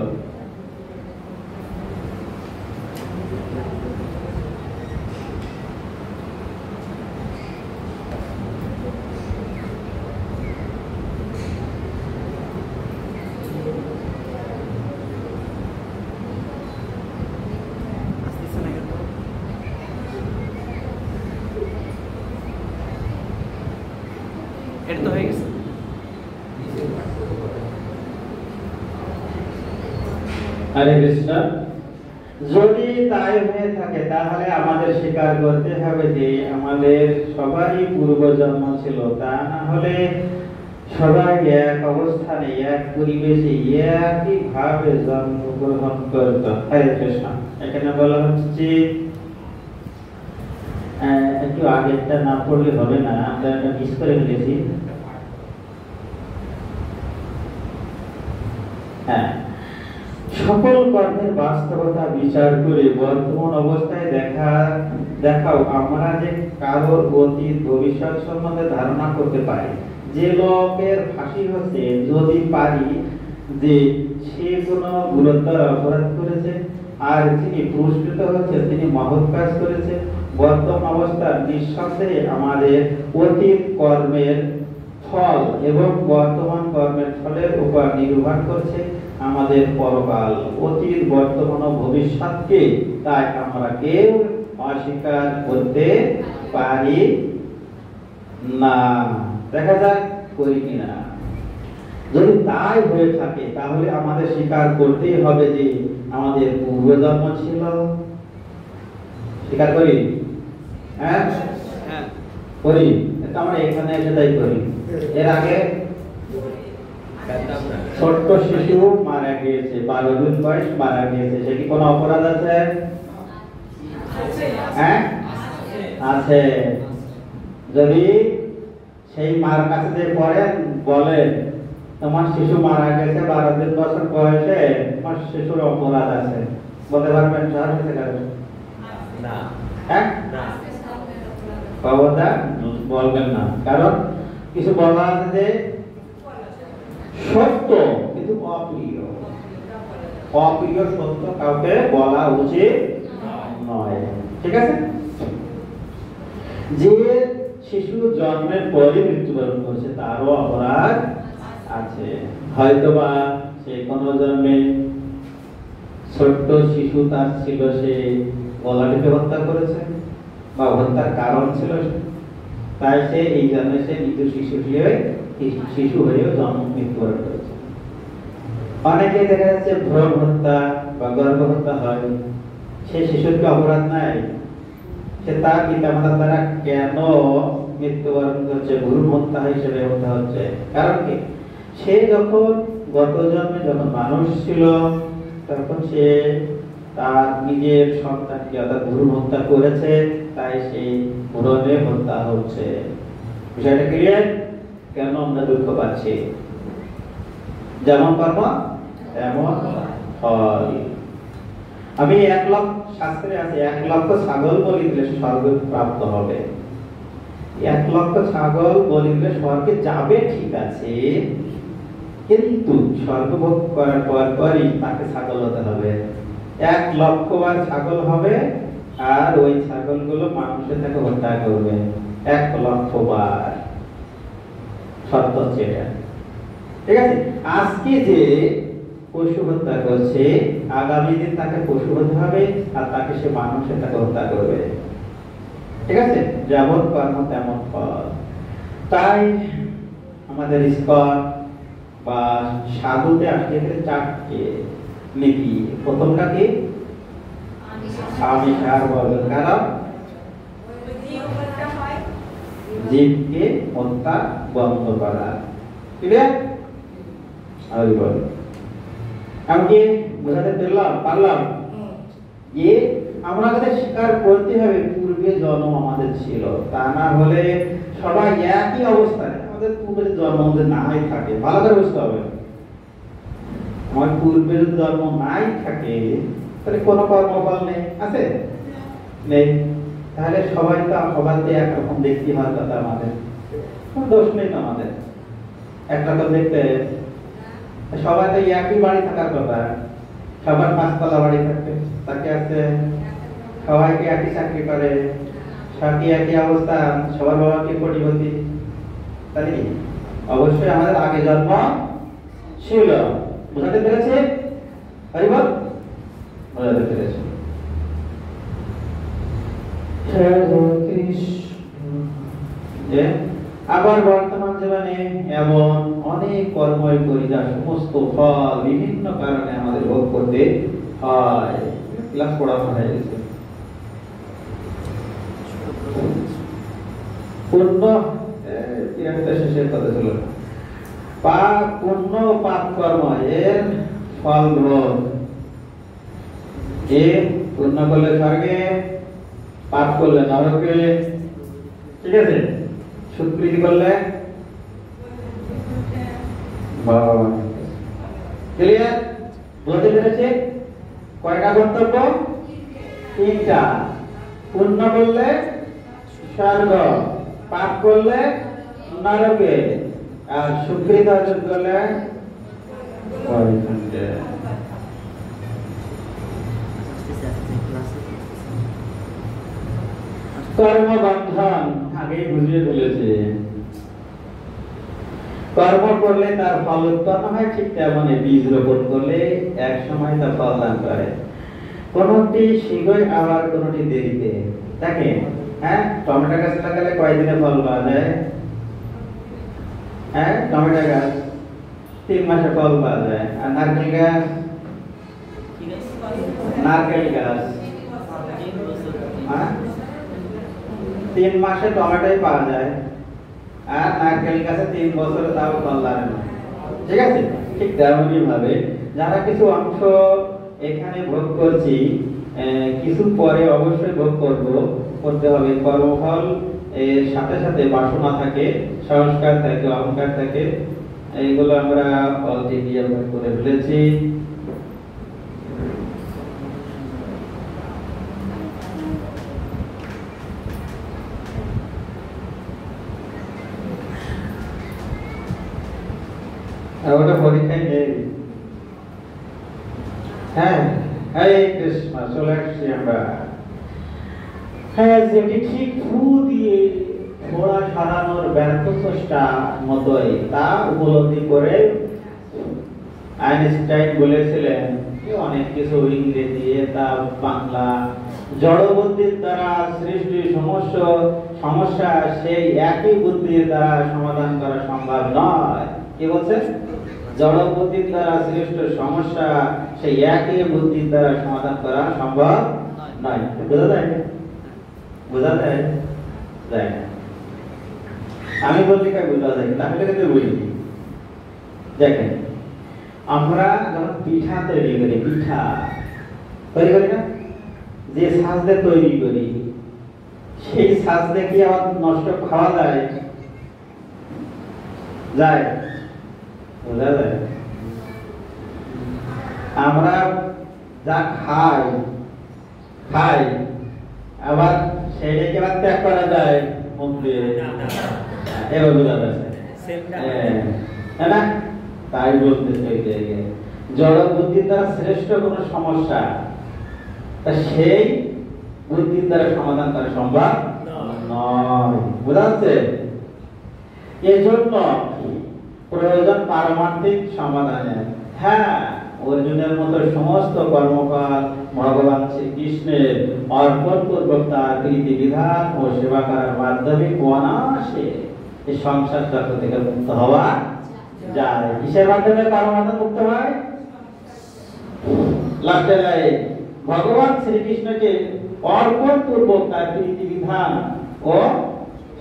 এটা তো হয়ে গেছে। হরে কৃষ্ণ। যদি তাই হয়ে থাকে, তাহলে আমাদের স্বীকার করতে হবে যে আমাদের সবারই পূর্বজন্ম ছিল। তা না হলে সবাই এক অবস্থানে, এক পরিবেশে, একই ভাবে জন্মগ্রহণ করত। হরে কৃষ্ণ। এখানে বলা হচ্ছে, একটু আগেরটা না পড়লে হবে না, আমরা একটা মিস করে ফেলেছি। হ্যাঁ, সকল কর্মের বাস্তবতা বিচার করে বর্তমান অবস্থায় দেখাও আমরা যে কারোর অতীত ভবিষ্যৎ সম্বন্ধে ধারণা করতে পারি। যে লোকের ফাঁসি হচ্ছে, যদি পারি যে সে কোনো গুরুতর অপরাধ করেছে, আর যিনি পুরস্কৃত হচ্ছে তিনি মহৎ কাজ করেছে। বর্তমান অবস্থা নিঃসন্দেহে আমাদের অতীত কর্মের ফল এবং বর্তমান কর্মের ফলের উপর নির্ভর করছে আমাদের পরকাল, অতীত, বর্তমান ও ভবিষ্যৎকে। তাই আমরা কেউ অস্বীকার করতে পারি না। দেখা যাক করি কিনা। যদি তাই হয়ে থাকে, তাহলে আমাদের স্বীকার করতেই হবে যে আমাদের পূর্বজন্ম ছিল। স্বীকার করি? হ্যাঁ, করি। আমরা এখানে এসে তাই করি। এর আগে ছোট্ট শিশু মারা গিয়েছে, 12 দিন বয়স মারা গিয়েছে। সে কি কোনো অপরাধ আছে? হ্যাঁ, আছে। যদি সেই মার কাছে যে পড়েন, বলেন তোমার শিশু মারা গেছে 12 দিন বছর বয়সে, তোমার শিশুর অপরাধ আছে, বলতে পারবেন? সাহস আছে কারণ? না। হ্যাঁ, খবরদার বলবেন না। কারণ কিছু বলা আছে যে সত্য কিন্তু অপ্রিয়। অপ্রিয় সত্য কাউকে বলা উচিত নয়। ঠিক আছে? যে শিশু জন্মের পরে মৃত্যুবরণ করছে, তারও অপরাধ আছে। হয়তোবা সে কোনো জন্মে ছোট্ট শিশু তার ছিল, সে গলা টিপে হত্যা করেছে, বা হত্যার কারণ ছিল, তাই সে এই জন্মে সে মৃত্যু শিশু হয়েও জন্ম মৃত্যুবরণ করেছে। অনেকে দেখা যাচ্ছে ভ্রূণ হত্যা বা গর্ভ হত্যা হয়, সে শিশুর কি অপরাধ নাই? সে তার পিতামাতার দ্বারা কেন মৃত্যুবরণ করছে? ভ্রূণ হত্যা হিসেবে হত্যা হচ্ছে। কারণ কি? সে যখন গত জন্মে যখন মানুষ ছিল, তখন সে তার নিজের সন্তানকে অর্থাৎ ভ্রূণ হত্যা করেছে, তাই সেই ভ্রূণে হত্যা হচ্ছে। বিষয়টা ক্লিয়ার? কেন আমরা দুঃখ পাচ্ছি? যেমন কর্ম তেমন ফল। আমি 1 লক্ষ, শাস্ত্রে আছে 1 লক্ষ ছাগল বলি দিলে স্বর্গ প্রাপ্ত হবে। 1 লক্ষ ছাগল বলি দিলে স্বর্গে যাবে, ঠিক আছে, কিন্তু স্বর্গভোগ করার পরই তাকে ছাগল হতে হবে। 1,00,000 বার ছাগল হবে, আর ওই ছাগলগুলো মানুষের তাকে হত্যা করবে 1,00,000 বার। শর্ত হচ্ছে এটা, ঠিক আছে? আজকে যে পশু হত্যা করছে, আগামী দিন তাকে পশু হতে হবে, আর তাকে সে মানুষের তাকে হত্যা করবে, ঠিক আছে? যেমন কর্ম তেমন ফল। তাই আমাদের ইস্কন বা সাধুতে আসলে এখানে 4টে নীতি। প্রথমটা কি? আমিষার বর্জন, কারণ জীবকে হত্যা বন্ধ করা। ক্লিয়ার? আমি বল, আমি কি বোঝাতে পারলাম যে আমাদের স্বীকার করতে হবে পূর্বে জন্ম আমাদের ছিল, তা না হলে সবাই একই অবস্থায় আমাদের পূর্বের জন্ম আমাদের নাই থাকে। ভালো করে বুঝতে হবে, আমার পূর্বের জন্ম নাই থাকে তাহলে কোনো কর্মফল নেই, আছে? নেই। তাহলে সবাই তো সবাইতে একরকম দেখতে হওয়ার কথা, আমাদের কোনো দোষ নেই তো আমাদের একরকম দেখতে। সবাই তো একই বাড়ি থাকার কথা, সবার 5তলা বাড়ি থাকবে, তাকে আছে সবাইকে একই চাকরি করে, সবাই একই অবস্থা, সবার বাবা কি কোটিপতি, তাই অবশ্যই আমাদের আগে জন্ম ছিল। বুঝাতে পেরেছে? বল, বুঝাতে পেরেছে। আবার বর্তমান জীবনে এমন অনেক কর্মই করি যা সমস্ত ফল বিভিন্ন কারণে আমাদের ভোগ করতে হয়। ক্লাস পড়ানো হয়ে গেছে। পুণ্য শেষের কথা ছিল, পুণ্য পাপ কর্ম এর ফল ভোগ। পুণ্য করলে স্বর্গে, পাপ করলে নরকে, ঠিক আছে? সুকৃতি করলে ক্লিয়ার? বলতে পেরেছে? কয়টা গন্তব্য? 3টা। পুণ্য করলে স্বর্গ, পাপ করলে নরকে, আর সুকৃতি অর্জন করলে বৈকুণ্ঠে। কর্মবন্ধন আগেই বুঝিয়ে ফেলেছে। কর্ম করলে তার ফল উৎপন্ন হয়, ঠিক তেমনি বীজ রোপণ করলে এক সময় তা ফল দান করে। কোনটি শীঘ্রই, আবার কোনটি দেরিতে। দেখেন, হ্যাঁ, টমেটো গাছ লাগালে কয়দিনে ফল পাওয়া যায়? হ্যাঁ, টমেটো গাছ 3 মাসে ফল পাওয়া যায়। আর নারকেল গাছ, নারকেল গাছ 3 মাসে টমেটোই পাওয়া যায়, আর নারকেল গাছে 3 বছরে তাও ফল লাগে না, ঠিক আছে? ঠিক তেমনই ভাবে যারা কিছু অংশ এখানে ভোগ করছি, কিছু পরে অবশ্যই ভোগ করতে হবে। কর্মফল এর সাথে সাথে বাসনা থাকে, সংস্কার থাকে, অহংকার থাকে, এইগুলো আমরা অলরেডি করে ফেলেছি। ওটা পরীক্ষায় নেই। হ্যাঁ, এই কৃষ্ণ, চলে আসছি আমরা। হ্যাঁ, যেটি ঠিক ফু দিয়ে ঘোড়া সারানোর ব্যর্থ চেষ্টা মতোই, তা উপলব্ধি করে আইনস্টাইন বলেছিলেন অনেক কিছু ইংরেজি, তা বাংলা, জড়বুদ্ধির দ্বারা সৃষ্টি সমস্যা সেই একই বুদ্ধির দ্বারা সমাধান করা সম্ভব নয়। কি বলছেন? জড়বুদ্ধির দ্বারা সৃষ্ট সমস্যা সেই একই বুদ্ধির দ্বারা সমাধান করা সম্ভব নয়। বোঝা যায়? বোঝা যায়? যায় না। আমি বলতে কাজ বোঝা যায়, তাহলে কিন্তু বুঝিনি। দেখেন, আমরা যখন পিঠা তৈরি করি না, যে সাজদে তৈরি করি, সেই সাজদে কি আবার নষ্ট খাওয়া যায়? যায়? বোঝা যায়? আমরা যা খাই আবার সেটাকে আবার ত্যাগ করা যায় মুখ দিয়ে, এবার বোঝা যাচ্ছে না? তাই বলতেছে ওই জায়গায় জড় বুদ্ধির দ্বারা শ্রেষ্ঠ কোন সমস্যা তা সেই বুদ্ধির দ্বারা সমাধান করা সম্ভব নয়। বোঝা যাচ্ছে? এই জন্য প্রয়োজন পারমার্থিক সমাধানের। হ্যাঁ, অর্জুনের মতো সমস্ত কর্মকাল ভগবান শ্রীকৃষ্ণের অর্পণ পূর্বক তার প্রীতি বিধান ও সেবা করার মাধ্যমে অনায়াসে এই সংসার চক্র থেকে মুক্ত হওয়া যায়। কিসের মাধ্যমে কর্মকাণ্ড মুক্ত হয়? লাস্টে লাইন ভগবান শ্রীকৃষ্ণকে অর্পণ পূর্বক তার প্রীতি বিধান ও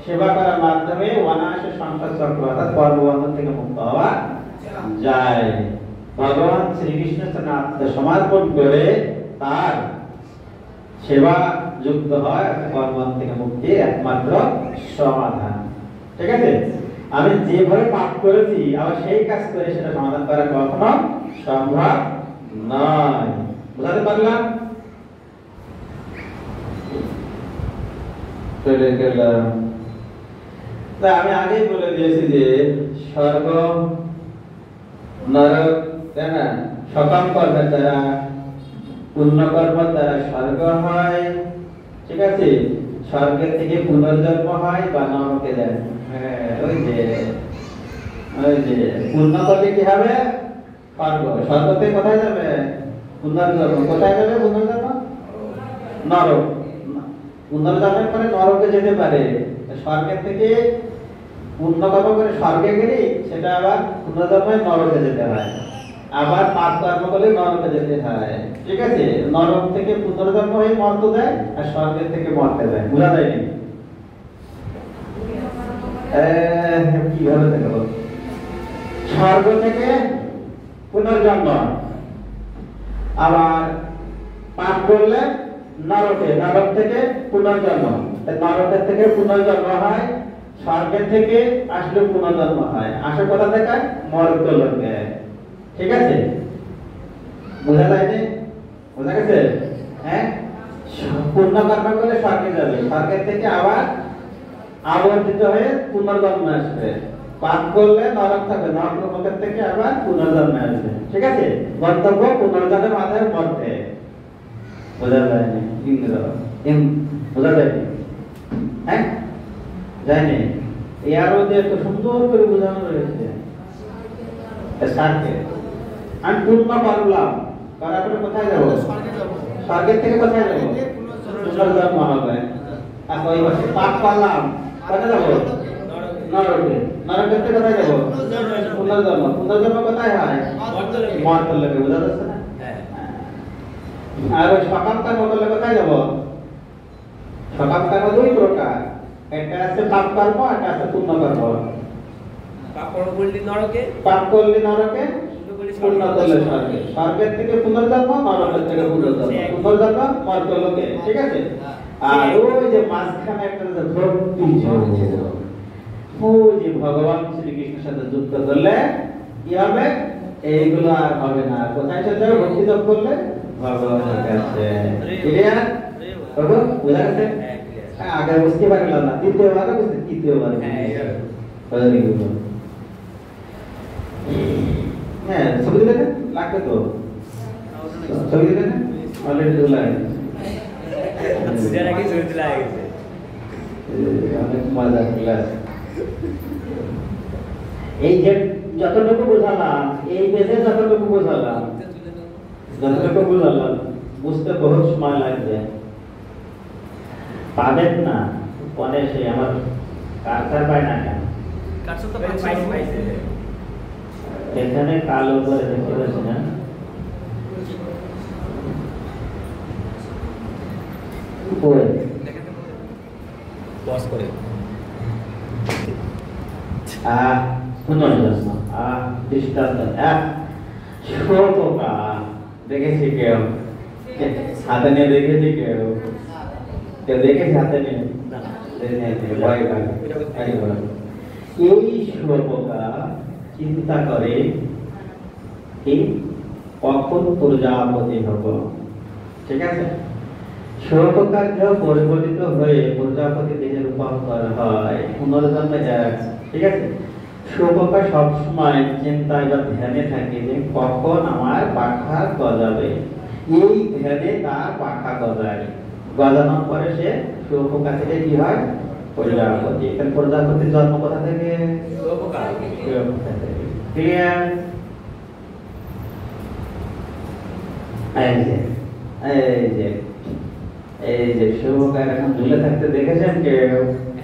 সেবা করার মাধ্যমে অনায়াসে সংসার চক্র অর্থাৎ কর্মবন্ধন থেকে মুক্ত হওয়া যায়। ভগবান শ্রীকৃষ্ণের সাথে আত্মসমর্পণ করে তার সেবা যুক্ত হয় কর্মবন্ধন থেকে মুক্তি একমাত্র সমাধান। ঠিক আছে? আমি যেভাবে পাপ করেছি আবার সেই কাজ করে সেটা সমাধান করা কখনো সম্ভব নয়। বুঝাতে পারলাম? চলে গেলাম। তা আমি আগেই বলে দিয়েছি যে স্বর্গ নরক, তাই না, সকাম কর্মের দ্বারা পুণ্য কর্মের দ্বারা স্বর্গ হয়। ঠিক আছে? স্বর্গের থেকে পুনর্জন্ম হয় বা নরকে যায়। হ্যাঁ, ওই যে পুণ্য করলে কি হবে? স্বর্গ। স্বর্গ থেকে কোথায় যাবে? পুনর্জন্ম। কোথায় যাবে পুনর্জন্ম? নরক। পুনর্জন্মের পরে নরকে যেতে পারে। স্বর্গের থেকে পুণ্য কর্ম করে স্বর্গে গেলে সেটা আবার পুনর্জন্মে নরকে যেতে হয়। আবার পাপ কর্ম করলে নরকে যেতে হয়। ঠিক আছে? নরক থেকে পুনর্জন্ম হয়ে মর্তে দেয় আর স্বর্গের থেকে মর্তে দেয়। বুঝা যায়নি? কিভাবে দেখাবো? স্বর্গ থেকে পুনর্জন্ম, আবার পাপ করলে নরকে, নরক থেকে পুনর্জন্ম। নরকের থেকে পুনর্জন্ম হয়, স্বর্গের থেকে আসলে পুনর্জন্ম হয়। আসল কথা দেখায় মর্ত্যলোকে। ঠিক আছে? বোঝা যায়নি? বোঝা গেছে? হ্যাঁ, পুণ্য কর্ম করলে স্বর্গে যাবে, স্বর্গের থেকে আবার আবর্তিত হয়ে পুনর্জন্ম আসবে। পাপ করলে নরক থাকবে, নরকের থেকে আবার পুনর্জন্মে আসবে। ঠিক আছে? গন্তব্য পুনর্জন্মের মাধ্যমে মধ্যে। বোঝা যায়নি? বোঝা যায়নি? হ্যাঁ, যায়নি? এরও যে এত সুন্দর করে বোঝানো রয়েছে। আমি পুণ্য করলাম, করার পরে কোথায় যাবো? স্বর্গের থেকে কোথায় যাবো? পুনর্জন্ম হবে। আর ওই বছর পাপ করলাম, কোথায় যাবো? নরকে। নরকের থেকে কোথায় যাবো? পুনর্জন্ম। পুনর্জন্ম কোথায় হয়? মর্ত্যলোকে। বোঝা যাচ্ছে না? আর ওই সকাম কর্ম করলে কোথায় যাবো? সকাম কর্ম দুই প্রকার, একটা আছে পাপ কর্ম, একটা আছে পুণ্য কর্ম। পাপ করলে নরকে, পাপ করলে নরকে, পুণ্য করলে স্বর্গে। স্বর্গের থেকে পুনর্জন্ম, নরকের থেকে পুনর্জন্ম। পুনর্জন্ম মর্ত্যলোকে। ঠিক আছে? আর ওই যে মাঝখানে একটা ভক্তি যোগ, ওই যে ভগবান শ্রীকৃষ্ণের সাথে যুক্ত করলে কি হবে? এইগুলো আর হবে না। কোথায় চলে যাবে? ভক্তি যোগ করলে ভগবানের কাছে। ক্লিয়ার? বাবু বুঝা গেছে? আগে বুঝতে পারলাম না, দ্বিতীয়বার বুঝতে, তৃতীয়বার। হ্যাঁ, ছবি দিলে লাগবে তো? ছবি দিলে না? অলরেডি তোলা অনেক মজা ক্লাস। এই যে যতটুকু বোঝালাম, এই পেজে যতটুকু বোঝালাম, বুঝতে বহুত সময় লাগবে। পাবেন না পরে সে আমার কার্সার পায় না কেন? এখানে কালো করে দেখতে পাচ্ছি না। পুনর্জন্ম দৃষ্টান্ত শোকা দেখেছি কেউ? হাতে নিয়ে দেখেছি কেউ? কেউ দেখেছি হাতে নিয়ে? এই শুয়োপোকা চিন্তা করে কি কখন প্রজাপতি হব। ঠিক আছে? শুয়োপোকার দেহ পরিবর্তিত হয়ে প্রজাপতি দেহে রূপান্তর হয়, পুনর্জন্মে যায়। ঠিক আছে? শুভকা সবসময় চিন্তায় বা ধ্যানে থাকে যে কখন আমার পাখা গজাবে। এই ধ্যানে তার পাখা গজায়, গজানোর পরে সে শুভকা থেকে কি হয়? প্রজাপতি। এখানে প্রজাপতির জন্ম কোথা থেকে? শুভকা। শুভকা থেকে। ক্লিয়ার? এই যে এই যে শুভকা এখন ঝুলে থাকতে দেখেছেন কেউ?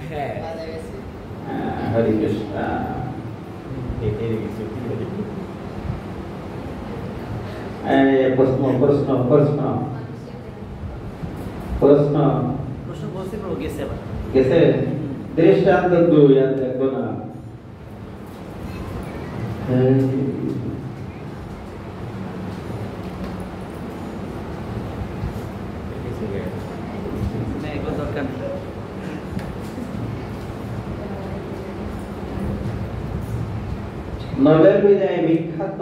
হ্যাঁ। কাজে গেছে। হরে কৃষ্ণ। প্রশ্ন প্রশ্ন প্রশ্ন প্রশ্ন প্রশ্ন বলছি প্রভু গেছে আবার। গেছে? দৃষ্টান্ত 2 আর দেখবো না। না, এগুলো দরকার নেই। নোবেল বিজয়ী বিখ্যাত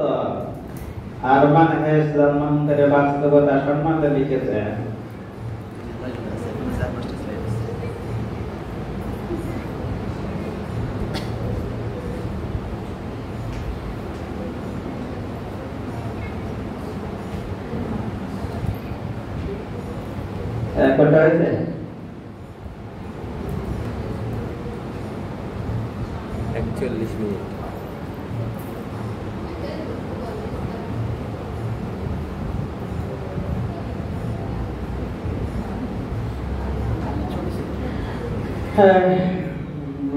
আরমান হেস জন্মান্তরে বাস্তবতা সম্বন্ধে লিখেছেন। কটা হয়েছে? একচল্লিশ মিনিট।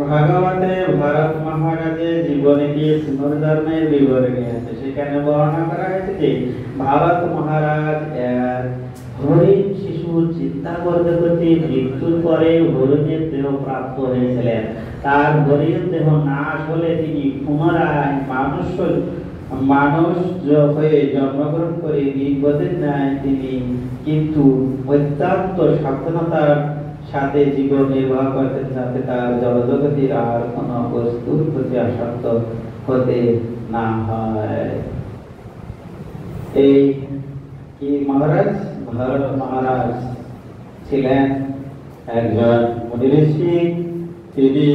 ভাগবতে ভরত মহারাজের জীবনীকে পুনর্জন্মের বিবরণী আছে। সেখানে বর্ণনা করা হয়েছে যে ভারত মহারাজ হরিণ শিশু চিন্তা করতে করতে মৃত্যুর পরে হরিণের দেহ প্রাপ্ত হয়েছিলেন। তার হরিণ দেহ নাশ হলে তিনি পুনরায় মানুষ হয়ে জন্মগ্রহণ করে নির্বোধের ন্যায় তিনি কিন্তু অত্যন্ত সাবধানতার সাথে জীবন নির্বাহ করতেন, যাতে তার জগতের আর কোন বস্তুর প্রতি আসক্ত হতে না হয়। এই কি মহারাজ? ভরত মহারাজ ছিলেন একজন মুনি ঋষি। তিনি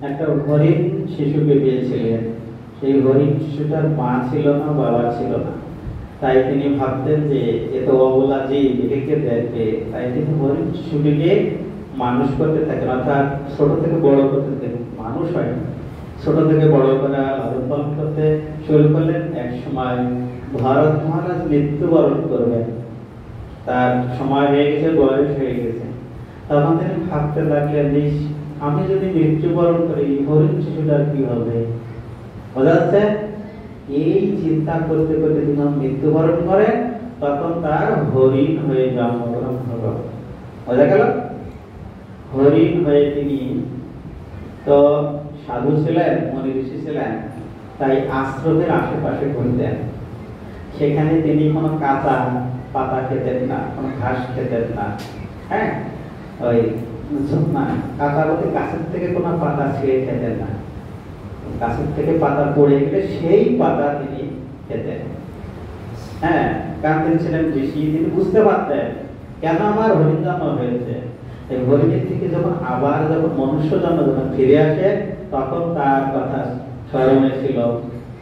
একটা হরিণ শিশুকে পেয়েছিলেন। সেই হরিণ শিশুটার মা ছিল না, বাবা ছিল না। তাই তিনি ভাবতেন যে এত অবলা জীব, একে দেখবে। তাই তিনি হরিণ শিশুটিকে মানুষ করতে থাকেন, অর্থাৎ ছোট থেকে বড় করতে থাকেন। মানুষ হয় না, ছোট থেকে বড় করা, লালন পালন করতে শুরু করলেন। এক সময় ভারত মহারাজ মৃত্যুবরণ করবেন, তার সময় হয়ে গেছে, বয়স হয়ে গেছে। তখন তিনি ভাবতে লাগলেন, আমি যদি মৃত্যুবরণ করি হরিণ শিশুটার কি হবে? বোঝা যাচ্ছে? এই চিন্তা করতে করতে তিনি মৃত্যুবরণ করেন। তখন তার হরিণ হয়ে জন্মগ্রহণ হল। বোঝা গেল? হরিণ হয়ে তিনি তো সাধু ছিলেন, মুনি ঋষি ছিলেন, তাই আশ্রমের আশেপাশে ঘুরতেন। সেখানে তিনি কোনো কাঁচা পাতা খেতেন না, কোনো ঘাস খেতেন না। হ্যাঁ, ওই না কাঁচা বলতে গাছের থেকে কোনো পাতা ছিঁড়ে খেতেন না। গাছের থেকে পাতা পড়ে গেলে সেই পাতা তিনি খেতেন। হ্যাঁ, কারণ তিনি ছিলেন ঋষি। তিনি বুঝতে পারতেন কেন আমার হরিণ জন্ম হয়েছে। এই হরিণের থেকে যখন মনুষ্য জন্ম যখন ফিরে আসে, তখন তার কথা স্মরণে ছিল,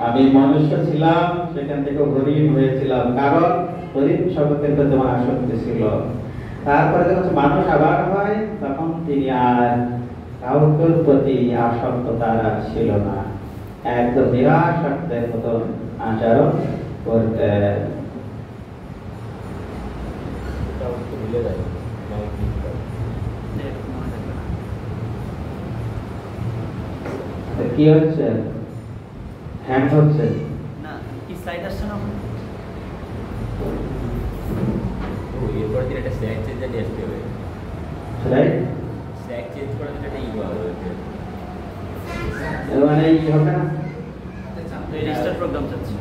আমি মনুষ্য ছিলাম, সেখান থেকে হরিণ হয়েছিলাম, কারণ হরিণ শব্দের প্রতি আমার আসক্তি ছিল। তারপরে যখন মানুষ আবার হয়, তখন তিনি আর কাউকের প্রতি আসক্ত তারা ছিল না, একদম নিরাসক্তের মতো আচরণ করতেন। কি হচ্ছে? হ্যাং হচ্ছে না, কি স্লাইড আসছে না? এরপর দিন একটা স্ন্যাক চেঞ্জ নিয়ে আসতে হবে। রাইট? স্ন্যাক চেঞ্জ করার জন্য একটা ইগো হবে। মানে কি হবে না? রেজিস্টার প্রোগ্রাম চলছে।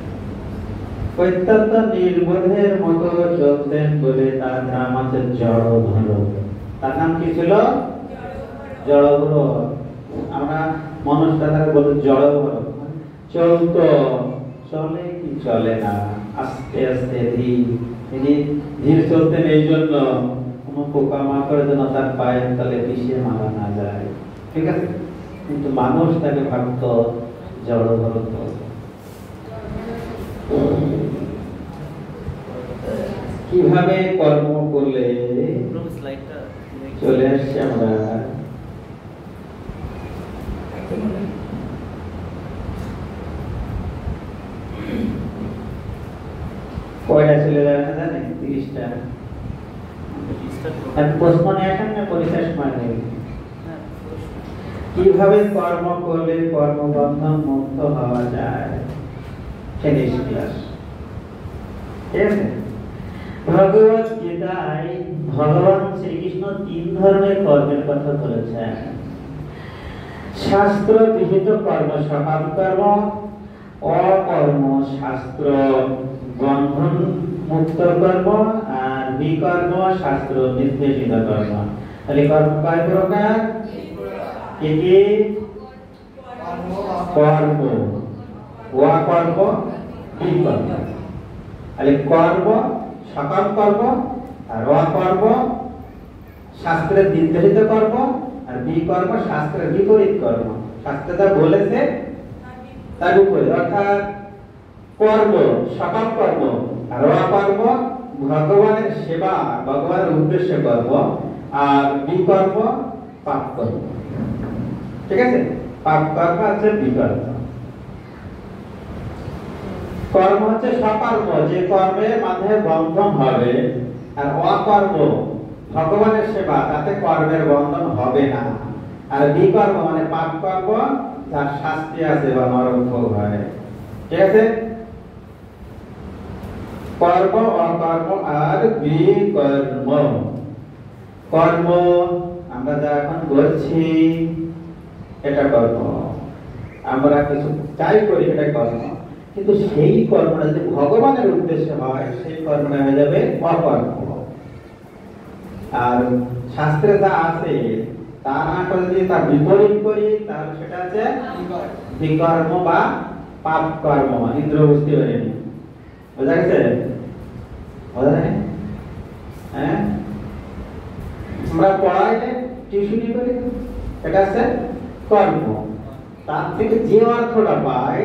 অত্যন্ত নির্বোধের মতো চলতেন বলে তার নাম আছে জড়ভর। তার নাম কি ছিল? জড়ভর। আমরা মানুষটা তাকে বলতে জড়ভর। চলতো, চলে কি চলে না, আস্তে আস্তে ধীর চলতেন। এই জন্য কোনো পোকামাকড় যেন তার পায়ের তলে পিষে মারা না যায়। ঠিক আছে? কিন্তু মানুষ তাকে ভাবত জড়ভরত। কিভাবে কর্ম করলে স্লাইডটা চলে আসছে আমরা কয়টা চলে যাবে না জানেন? 30টা। আর প্রশ্ন নিয়ে আসেন না, পরীক্ষার সময় নেই। কিভাবে কর্ম করলে কর্মবন্ধন মুক্ত হওয়া যায়, ফিনিশ ক্লাস। ঠিক আছে? ভগবত গীতায় ভগবান শ্রীকৃষ্ণ 3 ধরনের কর্মের কথা বলেছেন। শাস্ত্র বিহিত কর্ম সকাম কর্ম, অকর্ম শাস্ত্র বন্ধন মুক্ত কর্ম, আর বিকর্ম শাস্ত্র নির্দেশিত কর্ম। তাহলে কর্ম কয় প্রকার? কি কি? কর্ম, অকর্ম, বিকর্ম। তাহলে কর্ম সকাম কর্ম, আর অকর্ম শাস্ত্রের নির্দেশিত কর্ম, আর বিকর্ম শাস্ত্রের বিপরীত কর্ম। শাস্ত্রে যা বলেছে তার উপরে, অর্থাৎ কর্ম সকাম কর্ম আর অকর্ম ভগবানের সেবা, ভগবানের উদ্দেশ্যে কর্ম, আর বিকর্ম পাপ কর্ম। ঠিক আছে? পাপ কর্ম হচ্ছে বিকর্ম। কর্ম হচ্ছে সকর্ম, যে কর্মের মাধ্যমে বন্ধন হবে, আর অকর্ম ভগবানের সেবা, তাতে কর্মের বন্ধন হবে না। আর বিকর্ম মানে পাপ কর্ম, যার শাস্তি আছে বা নরক ভোগ হয়। ঠিক আছে? কর্ম, অকর্ম আর বিকর্ম। কর্ম আমরা যা এখন করছি এটা কর্ম, আমরা কিছু চাই করি এটা কর্ম, কিন্তু সেই কর্মটা যদি ভগবানের উদ্দেশ্যে হয় সেই কর্মটা হয়ে যাবে অকর্ম। আর শাস্ত্রে যা আছে তা না করে যদি তার বিপরীত করি তাহলে সেটা হচ্ছে বিকর্ম বা পাপ কর্ম। ইন্দ্র বুঝতে পারেনি, বোঝা গেছে? বোঝা যায়? হ্যাঁ, আমরা পড়াই টিউশনি করি, এটা হচ্ছে কর্ম। তার থেকে যে অর্থটা পাই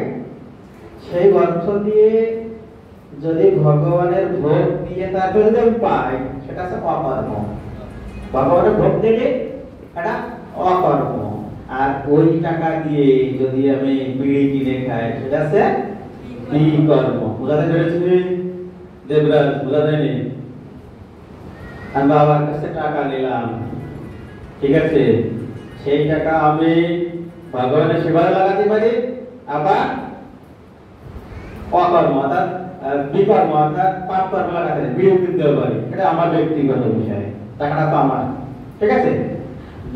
সেই অর্থ দিয়ে যদি ভগবানের ভোগ দিয়ে তারপরে যদি আমি পাই সেটা হচ্ছে অকর্ম। ভগবানের ভোগ দিলে এটা অকর্ম। আর ওই টাকা দিয়ে যদি আমি বিড়ি কিনে খাই সেটা হচ্ছে বিকর্ম। বুঝাতে পেরেছি দেবরাজ? বুঝা যায়নি? আমি বাবার কাছে টাকা নিলাম, ঠিক আছে, সেই টাকা আমি ভগবানের সেবায় লাগাতে পারি, আবার অকর্ম অর্থাৎ বিকর্ম অর্থাৎ পাপ কর্ম লাগাতে বিড়ি কিনতে পারি। এটা আমার ব্যক্তিগত বিষয়, টাকাটা তো আমার। ঠিক আছে?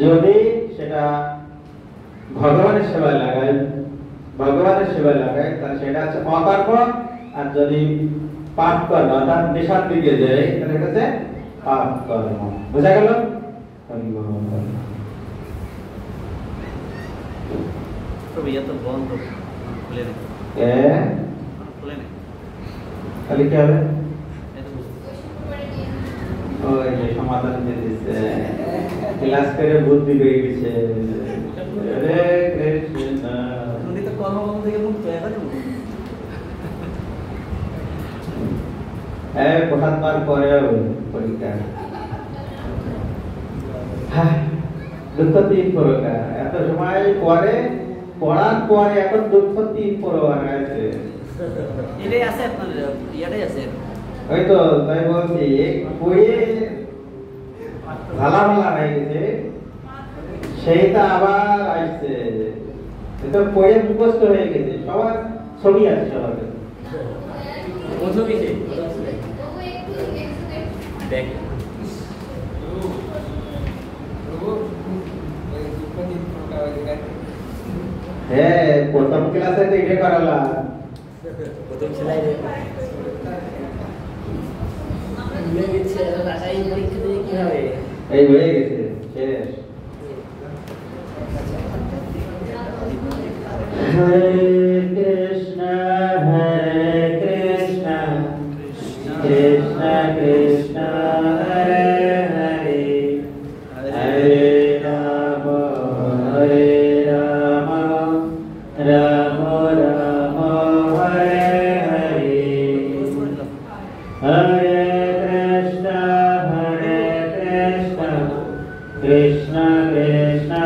যদি সেটা ভগবানের সেবায় লাগাই, তাহলে সেটা হচ্ছে অকর্ম। আর যদি পাপ কর্ম অর্থাৎ নেশার দিকে যায় তাহলে এটা হচ্ছে পাপ কর্ম। বোঝা গেল? তো বন্ধ খুলে নেই, খুলে নেই। তাহলে কি হবে? ওই যে সমাধান দিয়ে দিচ্ছে, ক্লাস করে বুদ্ধি পেয়ে গেছে। হরে কৃষ্ণ। উনি তো কর্মবন্ধ থেকে মুক্ত হয়ে গেল। হ্যাঁ, 75 পরে পরীক্ষা। হ্যাঁ, দুঃখ 3 প্রকার। এত সময় পরে পড়ার পরে এখন দুঃখ 3 প্রকার আছে। এটাই আছে আপনার, ইয়াটাই আছে। ওই তো তাই বলছি, পড়ে ভালা হয়ে গেছে, সেইটা আবার আসছে। এটা পড়ে মুখস্থ হয়ে গেছে, সবার ছবি আছে সবার কাছে। হ্যাঁ, প্রথম ক্লাসে তো এটা করালাম। প্রথম সেলাই এই হয়ে গেছে, শেষ। হরে কৃষ্ণ কৃষ্ণ কৃষ্ণ হরে হরে, হরে রাম রাম हरे कृष्ण कृष्ण कृष्ण